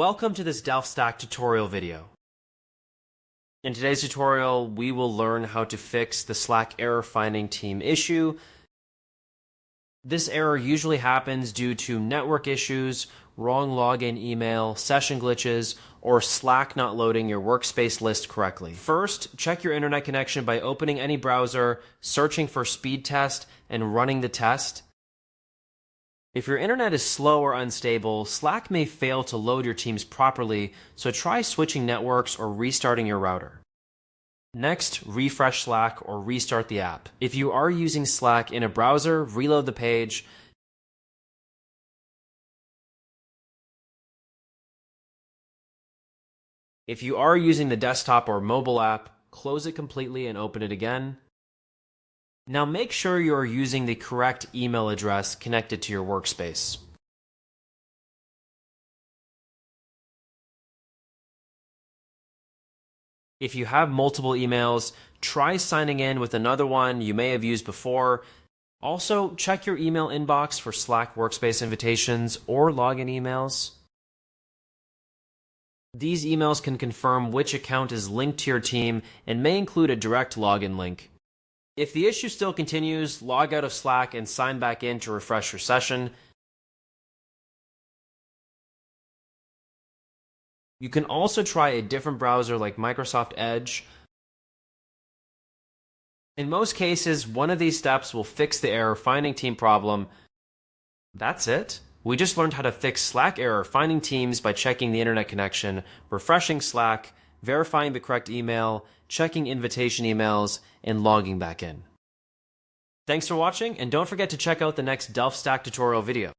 Welcome to this Delph Stack tutorial video. In today's tutorial, we will learn how to fix the Slack error finding team issue. This error usually happens due to network issues, wrong login email, session glitches, or Slack not loading your workspace list correctly. First, check your internet connection by opening any browser, searching for speed test, and running the test. If your internet is slow or unstable, Slack may fail to load your teams properly, so try switching networks or restarting your router. Next, refresh Slack or restart the app. If you are using Slack in a browser, reload the page. If you are using the desktop or mobile app, close it completely and open it again. Now make sure you are using the correct email address connected to your workspace. If you have multiple emails, try signing in with another one you may have used before. Also, check your email inbox for Slack workspace invitations or login emails. These emails can confirm which account is linked to your team and may include a direct login link. If the issue still continues, log out of Slack and sign back in to refresh your session. You can also try a different browser like Microsoft Edge. In most cases, one of these steps will fix the error finding team problem. That's it. We just learned how to fix Slack error finding teams by checking the internet connection, refreshing Slack, verifying the correct email, checking invitation emails, and logging back in. Thanks for watching, and don't forget to check out the next Delph Stack tutorial video.